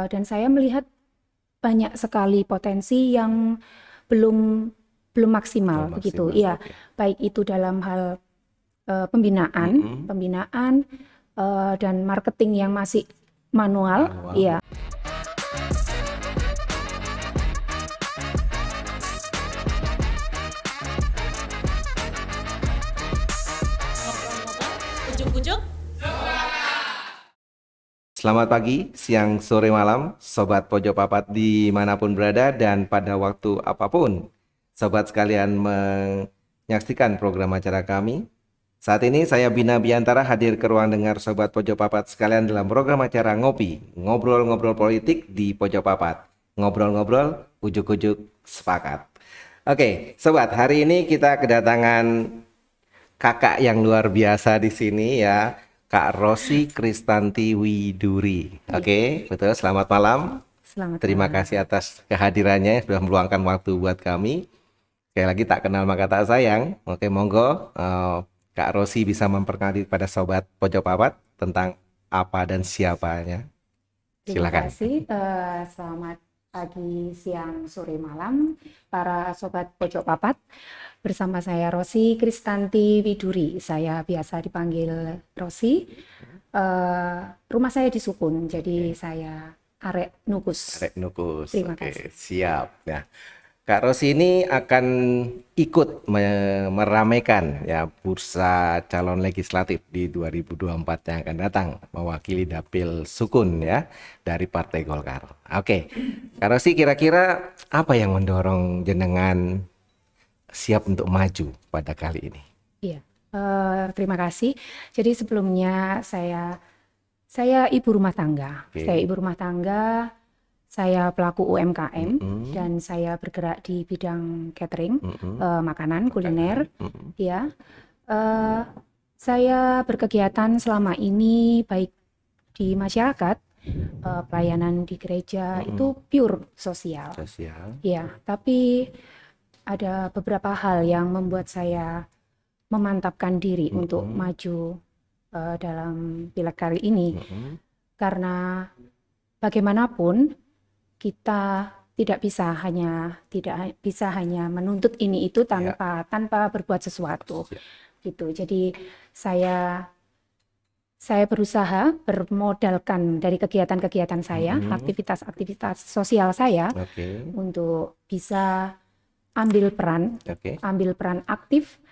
Dan saya melihat banyak sekali potensi yang belum maksimal Belum begitu. maksimal. Iya, Oke. baik itu dalam hal pembinaan, dan marketing yang masih manual. Manual. Iya. Ujuk-ujuk. Selamat pagi, siang, sore, malam, Sobat Pojok Papat dimanapun berada dan pada waktu apapun. Sobat sekalian menyaksikan program acara kami. Saat ini saya Bina Biantara hadir ke ruang dengar Sobat Pojok Papat sekalian dalam program acara Ngopi, ngobrol-ngobrol politik di Pojok Papat. Ngobrol-ngobrol, ujuk-ujuk, sepakat. Oke, Sobat, hari ini kita kedatangan kakak yang luar biasa di sini ya. Kak Rosi Kristanti Widuri. Oke, betul. Selamat malam. Selamat Terima malam. kasih atas kehadirannya sudah meluangkan waktu buat kami. Sekali lagi tak kenal maka tak sayang. Oke, monggo Kak Rosi bisa memperkenalkan kepada sobat Pojok Papat tentang apa dan siapanya. Terima Silakan. kasih. Selamat pagi, siang, sore, malam, para sobat Pojok Papat. Bersama saya Rosi Kristanti Widuri. Saya biasa dipanggil Rosi. Rumah saya di Sukun, jadi saya arek Nukus. Arek Nukus. Terima Oke, kasih. siap. Nah, Kak Rosi ini akan ikut meramaikan ya bursa calon legislatif di 2024 yang akan datang mewakili Dapil Sukun ya dari Partai Golkar. Oke, Kak Rosi kira-kira apa yang mendorong jenengan siap untuk maju pada kali ini? Iya, terima kasih. Jadi sebelumnya saya ibu rumah tangga. Oke. Saya ibu rumah tangga. Saya pelaku UMKM Mm-mm. dan saya bergerak di bidang catering, Mm-mm. makanan, kuliner. Mm-mm. Ya, saya berkegiatan selama ini baik di masyarakat, pelayanan di gereja itu pure sosial. Sosial. Ya, tapi ada beberapa hal yang membuat saya memantapkan diri untuk maju dalam pileg kali ini. Karena bagaimanapun kita tidak bisa hanya menuntut ini itu tanpa berbuat sesuatu. Gitu. Jadi saya berusaha bermodalkan dari kegiatan-kegiatan saya, aktivitas-aktivitas sosial saya Oke. untuk bisa ambil peran Oke. aktif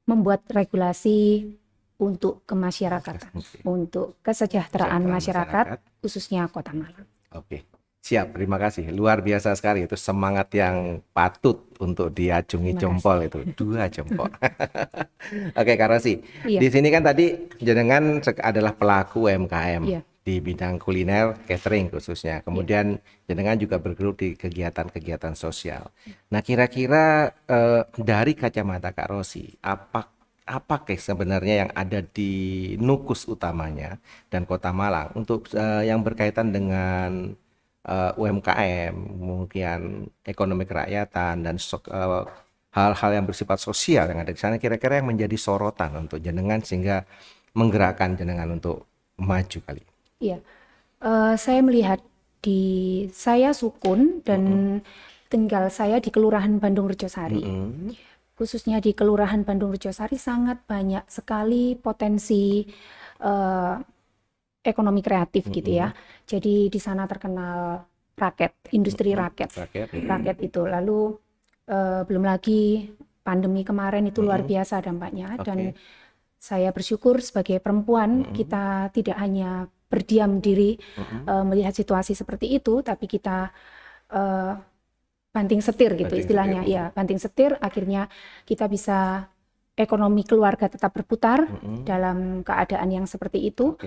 membuat regulasi untuk kemasyarakatan, untuk kesejahteraan masyarakat, khususnya Kota Malang. Oke, siap. Terima kasih. Luar biasa sekali. Itu semangat yang patut untuk diacungi Terima jempol itu. 2 jempol. Oke, Kak Rosi. Iya. Di sini kan tadi jenengan adalah pelaku UMKM Iya. di bidang kuliner, catering khususnya. Kemudian jenengan juga bergelut di kegiatan-kegiatan sosial. Nah, kira-kira dari kacamata Kak Rosi, apa sebenarnya yang ada di Nukus utamanya dan Kota Malang untuk yang berkaitan dengan UMKM, mungkin ekonomi kerakyatan dan hal-hal yang bersifat sosial yang ada di sana, kira-kira yang menjadi sorotan untuk jenengan sehingga menggerakkan jenengan untuk maju kali ini? Iya, saya melihat saya Sukun dan tinggal saya di Kelurahan Bandung Rejosari. Khususnya di Kelurahan Bandung Rejosari sangat banyak sekali potensi ekonomi kreatif gitu ya. Jadi di sana terkenal raket, industri raket itu. Lalu belum lagi pandemi kemarin itu luar biasa dampaknya. Dan saya bersyukur sebagai perempuan kita tidak hanya berdiam diri melihat situasi seperti itu, tapi kita banting setir gitu istilahnya. Ya, banting setir, akhirnya kita bisa ekonomi keluarga tetap berputar dalam keadaan yang seperti itu.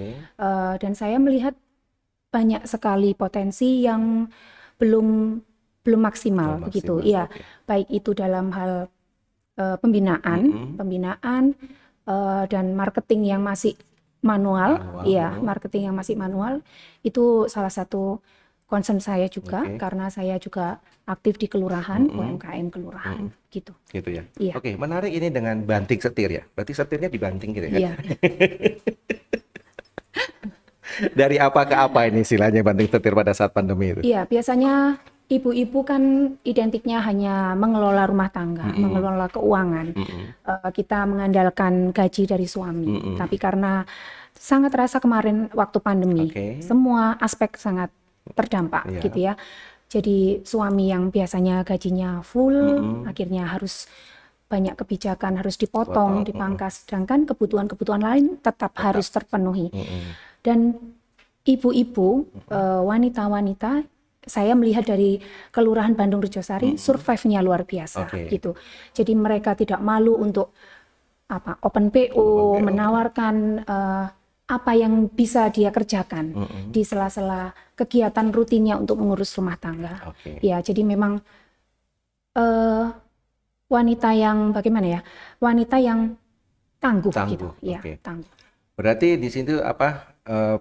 Dan saya melihat banyak sekali potensi yang belum maksimal begitu. Iya, baik itu dalam hal pembinaan dan marketing yang masih manual. Iya, marketing yang masih manual itu salah satu concern saya juga, karena saya juga aktif di kelurahan, UMKM kelurahan gitu. Gitu ya. Iya. Oke, menarik ini dengan banting setir ya. Berarti setirnya dibanting gitu ya. Iya. Dari apa ke apa ini istilahnya banting setir pada saat pandemi itu? Iya, biasanya ibu-ibu kan identiknya hanya mengelola rumah tangga, mengelola keuangan. Kita mengandalkan gaji dari suami. Tapi karena sangat terasa kemarin waktu pandemi, Oke. semua aspek sangat terdampak Iya. gitu ya. Jadi suami yang biasanya gajinya full, akhirnya harus banyak kebijakan harus dipotong, dipangkas, sedangkan kebutuhan-kebutuhan lain tetap harus terpenuhi. Dan ibu-ibu, wanita-wanita, saya melihat dari Kelurahan Bandung Rejosari, survive-nya luar biasa Oke. gitu. Jadi mereka tidak malu untuk open PO, menawarkan apa yang bisa dia kerjakan di sela-sela kegiatan rutinnya untuk mengurus rumah tangga. Oke. Ya, jadi memang wanita yang bagaimana ya? Wanita yang tangguh gitu. Tangguh, Ya, oke. tangguh. Berarti di situ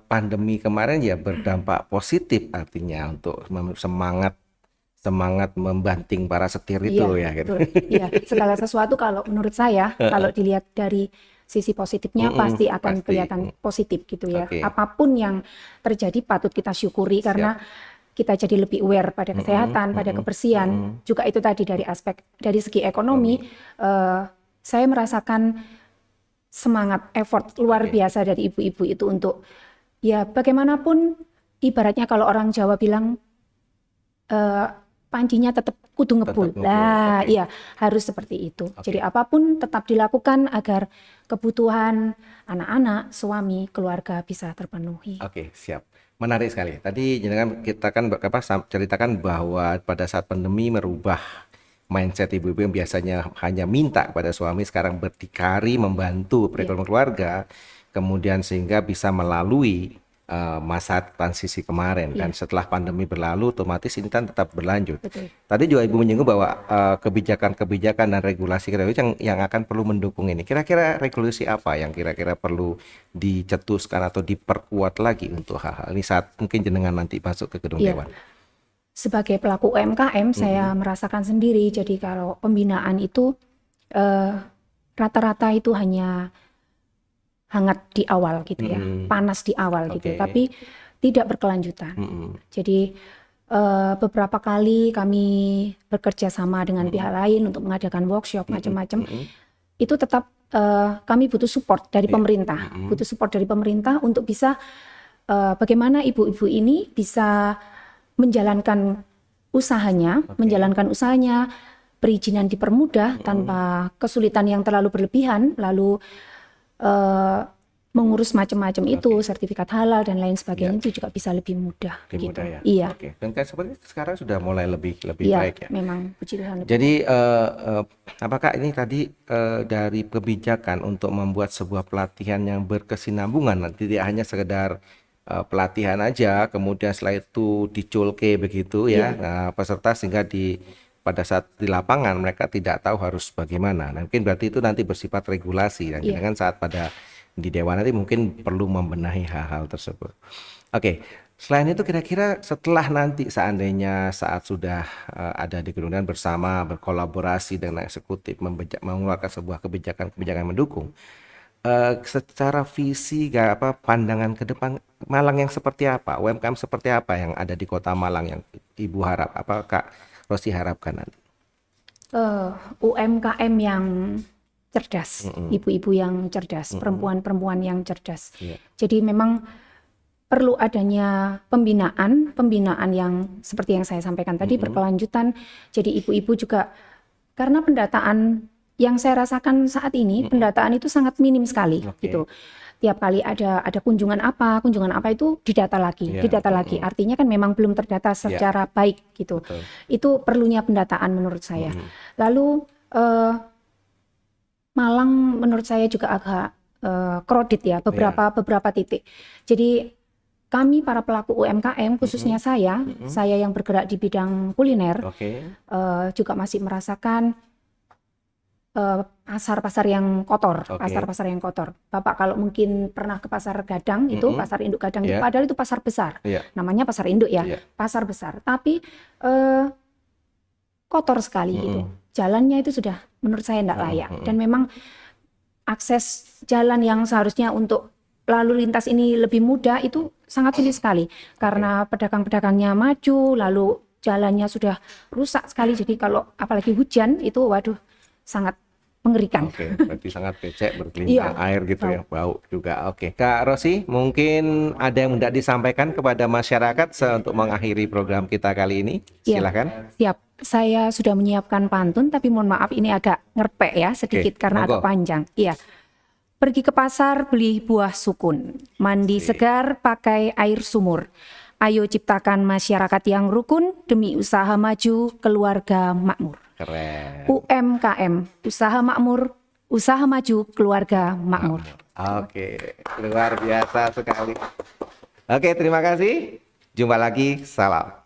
pandemi kemarin ya berdampak positif artinya untuk semangat membanting para setir itu ya gitu. Betul. Iya, segala sesuatu kalau menurut saya, kalau dilihat dari sisi positifnya pasti akan pasti. kelihatan positif gitu ya. Oke. Apapun yang terjadi patut kita syukuri karena kita jadi lebih aware pada kesehatan, pada kebersihan. Juga itu tadi dari segi ekonomi, saya merasakan semangat effort luar biasa dari ibu-ibu itu untuk ya bagaimanapun ibaratnya kalau orang Jawa bilang pancinya tetap kudu ngebul. Nah, iya harus seperti itu. Jadi apapun tetap dilakukan agar kebutuhan anak-anak, suami, keluarga bisa terpenuhi. Oke, siap. Menarik sekali. Tadi kita kan ceritakan bahwa pada saat pandemi merubah mindset ibu-ibu yang biasanya hanya minta kepada suami sekarang berdikari membantu perekonomian keluarga, kemudian sehingga bisa melalui masa transisi kemarin dan setelah pandemi berlalu otomatis ini kan tetap berlanjut. Betul. Tadi juga Ibu menyinggung bahwa kebijakan-kebijakan dan regulasi yang akan perlu mendukung ini. Kira-kira regulasi apa yang kira-kira perlu dicetuskan atau diperkuat lagi untuk hal-hal ini saat mungkin jenengan nanti masuk ke gedung dewan? Sebagai pelaku UMKM, saya merasakan sendiri. Jadi kalau pembinaan itu rata-rata itu hanya hangat di awal gitu ya, panas di awal gitu, tapi tidak berkelanjutan. Jadi beberapa kali kami bekerja sama dengan pihak lain untuk mengadakan workshop macam-macam. Itu tetap kami butuh support dari pemerintah, butuh support dari pemerintah untuk bisa bagaimana ibu-ibu ini bisa menjalankan usahanya, perizinan dipermudah tanpa kesulitan yang terlalu berlebihan, lalu mengurus macam-macam itu, sertifikat halal dan lain sebagainya itu juga bisa lebih mudah. Lebih gitu. mudah ya. Iya. Oke. Dan kan seperti sekarang sudah mulai lebih Iya, baik ya. memang puji Tuhan. Jadi apakah ini tadi dari kebijakan untuk membuat sebuah pelatihan yang berkesinambungan, tidak hanya sekedar pelatihan aja, kemudian setelah itu diculke begitu ya, peserta sehingga pada saat di lapangan mereka tidak tahu harus bagaimana. Nah, mungkin berarti itu nanti bersifat regulasi dan jangan saat pada di dewan nanti mungkin perlu membenahi hal-hal tersebut. Oke. Selain itu kira-kira setelah nanti seandainya saat sudah ada di gedung dewan bersama berkolaborasi dengan eksekutif mengeluarkan sebuah kebijakan mendukung, secara visi pandangan ke depan Malang yang seperti apa, UMKM seperti apa yang ada di Kota Malang yang Ibu harap, apa Kak Rosi harapkan nanti? UMKM yang cerdas, ibu-ibu yang cerdas, perempuan-perempuan yang cerdas. Jadi memang perlu adanya pembinaan yang seperti yang saya sampaikan tadi berkelanjutan. Jadi ibu-ibu juga karena pendataan yang saya rasakan saat ini, pendataan itu sangat minim sekali gitu. Tiap kali ada kunjungan apa itu didata lagi. Artinya kan memang belum terdata secara baik gitu. Betul. Itu perlunya pendataan menurut saya. Lalu Malang menurut saya juga agak kredit ya beberapa titik. Jadi kami para pelaku UMKM khususnya saya yang bergerak di bidang kuliner juga masih merasakan pasar-pasar yang kotor, pasar-pasar yang kotor. Bapak kalau mungkin pernah ke pasar Gadang itu, pasar induk Gadang itu, padahal itu pasar besar, namanya pasar induk ya, pasar besar. Tapi kotor sekali gitu. Jalannya itu sudah menurut saya tidak layak dan memang akses jalan yang seharusnya untuk lalu lintas ini lebih mudah itu sangat sulit sekali karena pedagang-pedagangnya maju, lalu jalannya sudah rusak sekali. Jadi kalau apalagi hujan itu waduh sangat mengerikan. Oke, berarti sangat becek, bergelimang Iya, air gitu bau. ya, bau juga. Oke, Kak Rosi, mungkin ada yang hendak disampaikan kepada masyarakat untuk mengakhiri program kita kali ini? Iya, Silakan. siap. Saya sudah menyiapkan pantun, tapi mohon maaf ini agak ngerpek ya sedikit karena monggo. agak panjang. Iya. Pergi ke pasar beli buah sukun, mandi segar pakai air sumur. Ayo ciptakan masyarakat yang rukun demi usaha maju, keluarga makmur. Keren. UMKM, usaha makmur, usaha maju, keluarga makmur. Oke, luar biasa sekali. Oke, terima kasih. Jumpa lagi. Salam.